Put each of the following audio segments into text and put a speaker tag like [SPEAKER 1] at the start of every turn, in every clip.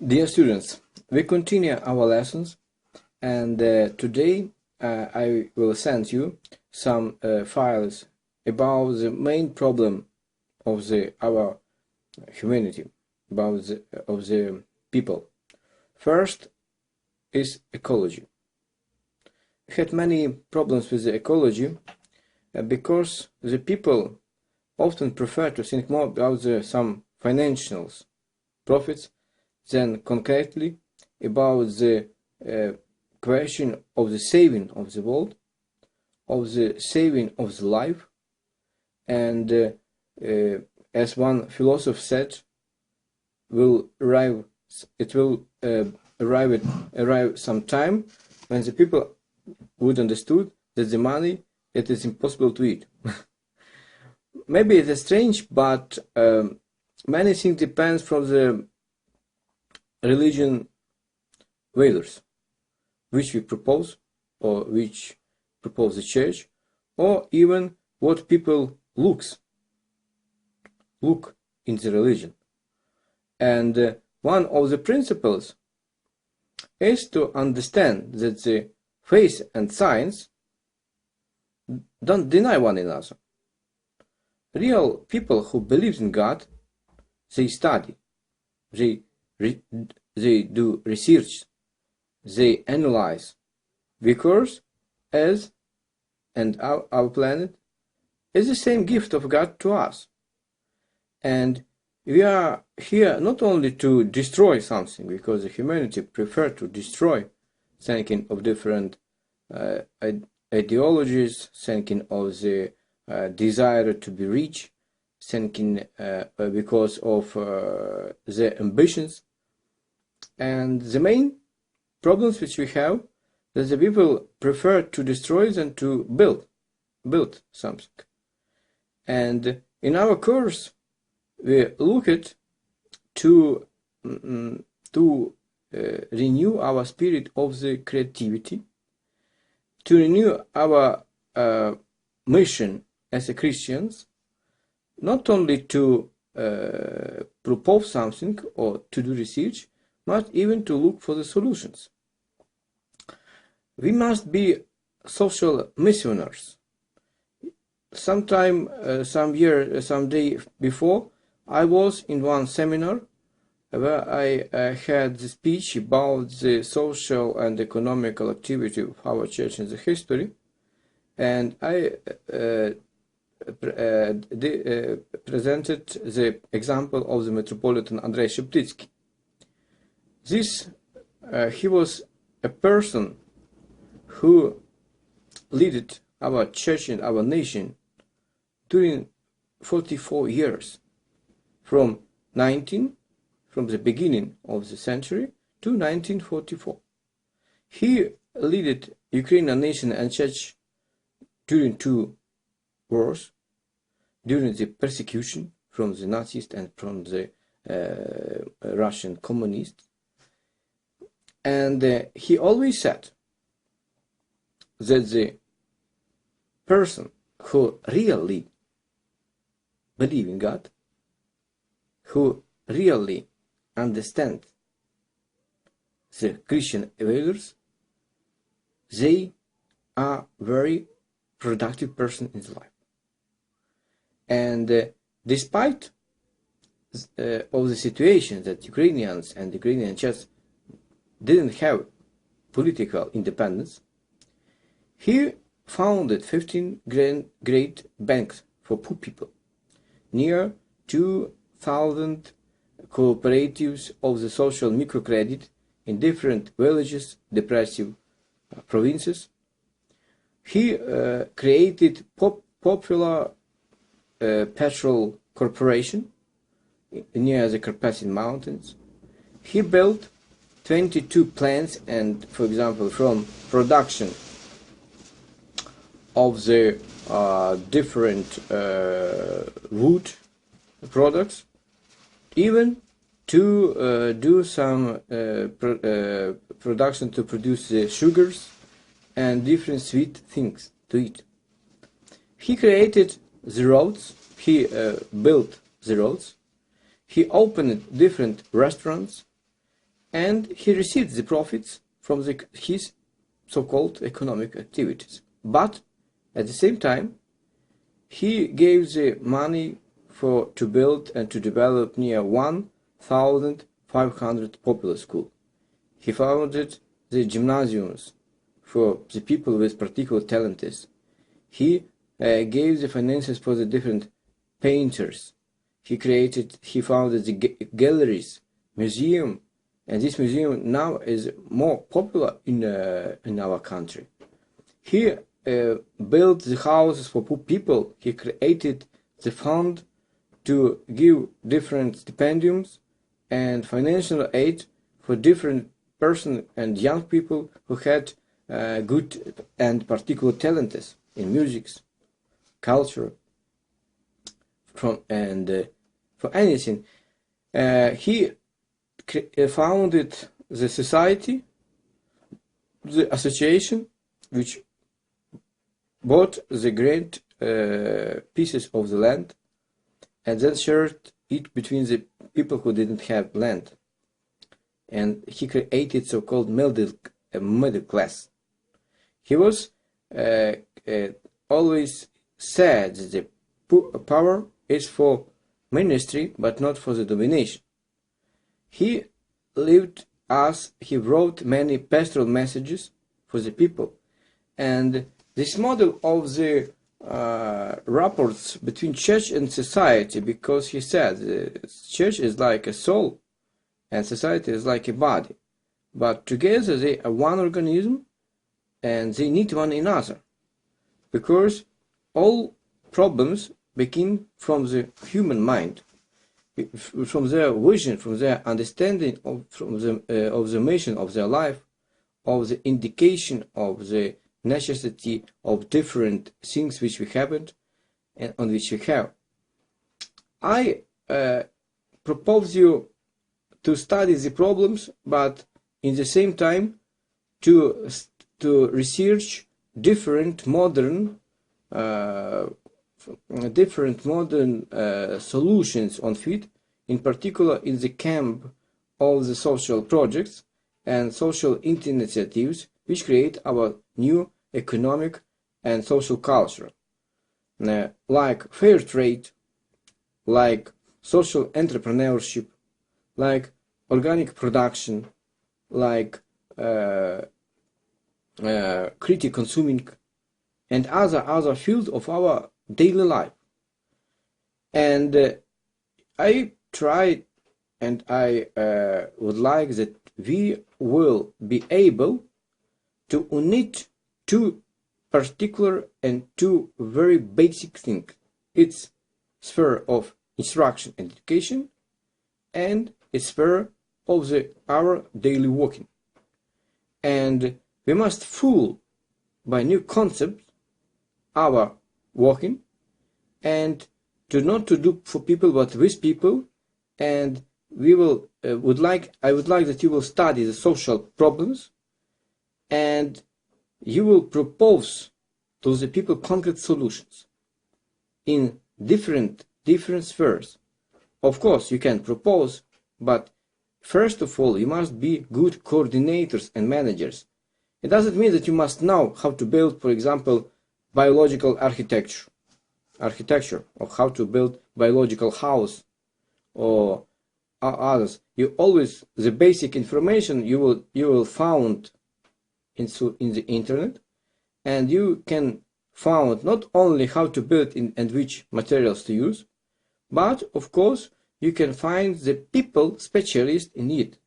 [SPEAKER 1] Dear students, we continue our lessons, and today I will send you some files about the main problem of our humanity, of the people. First is ecology. We had many problems with the ecology because the people often prefer to think more about some financial profits than concretely about the question of the saving of the world, of the saving of the life, and as one philosopher said, it will arrive some time when the people would understood that the money it is impossible to eat. Maybe it is strange, but many things depends from the religion values which we propose, or which propose the church, or even what people look in the religion. And one of the principles is to understand that the faith and science don't deny one another. Real people who believe in God, they study, they do research, they analyze, because our planet is the same gift of God to us. And we are here not only to destroy something, because the humanity prefer to destroy, thinking of different ideologies, thinking of the desire to be rich, thinking because of the ambitions. And the main problems which we have, that the people prefer to destroy than to build something. And in our course, we look at to renew our spirit of the creativity, to renew our mission as a Christians, not only to propose something or to do research, but even to look for the solutions. We must be social missionaries. Some day before, I was in one seminar where I had the speech about the social and economical activity of our church in the history, and I presented the example of the Metropolitan Andrei Sheptytsky. He was a person who led our church and our nation during 44 years, from the beginning of the century to 1944. He led Ukrainian nation and church during 2 wars, during the persecution from the Nazis and from the Russian communists. And he always said that the person who really believes in God, who really understands the Christian values, they are very productive person in life. And despite of the situation that Ukrainians and Ukrainian church didn't have political independence, he founded 15 great banks for poor people, near 2,000 cooperatives of the social microcredit in different villages, depressive provinces. He created popular petrol corporation near the Carpathian Mountains. He built 22 plants, and for example, from production of the different wood products, even to do some production to produce the sugars and different sweet things to eat. He created the roads, he built the roads, he opened different restaurants, and he received the profits from his so-called economic activities. But at the same time, he gave the money to build and to develop near 1,500 popular schools. He founded the gymnasiums for the people with particular talents. He gave the finances for the different painters. He founded the galleries, museum, and this museum now is more popular in our country. He built the houses for poor people. He created the fund to give different stipendiums and financial aid for different persons and young people who had good and particular talents in music, culture, for anything. He founded the society, the association, which bought the great pieces of the land and then shared it between the people who didn't have land. And he created so-called middle class. He was always said that the power is for ministry, but not for the domination. He wrote many pastoral messages for the people, and this model of the rapports between church and society, because he said the church is like a soul and society is like a body, but together they are one organism and they need one another, because all problems begin from the human mind, from their vision, from their understanding of the mission of their life, of the indication of the necessity of different things which we haven't and on which we have. I propose you to study the problems, but in the same time to research different modern solutions on it, in particular in the camp of the social projects and social initiatives which create our new economic and social culture, like fair trade, like social entrepreneurship, like organic production, like critical consuming, and other fields of our daily life. And I tried, and I would like that we will be able to unite two particular and two very basic things. It's sphere of instruction and education, and it's sphere of our daily working. And we must fool by new concepts our working, and not to do for people but with people. And we will I would like that you will study the social problems, and you will propose to the people concrete solutions in different spheres. Of course you can propose, but first of all you must be good coordinators and managers. It doesn't mean that you must know how to build, for example, biological architecture, or how to build biological house or others. You always, the basic information you will found in the internet, and you can find not only how to build and which materials to use, but of course you can find the people specialists in it.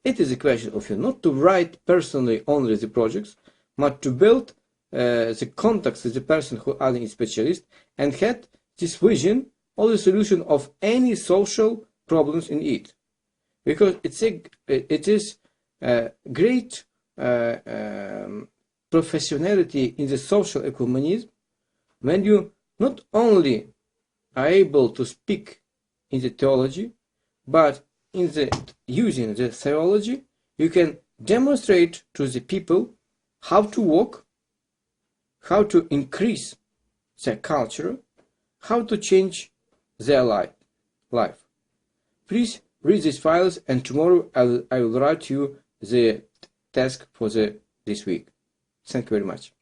[SPEAKER 1] It is a question of you not to write personally only the projects, but to build the contacts with the person who are a specialist and had this vision or the solution of any social problems in it. Because it is a great professionality in the social ecumenism when you not only are able to speak in the theology, but in using the theology you can demonstrate to the people how to work, how to increase their culture, how to change their life. Please read these files, and tomorrow I will write you the task for this week. Thank you very much.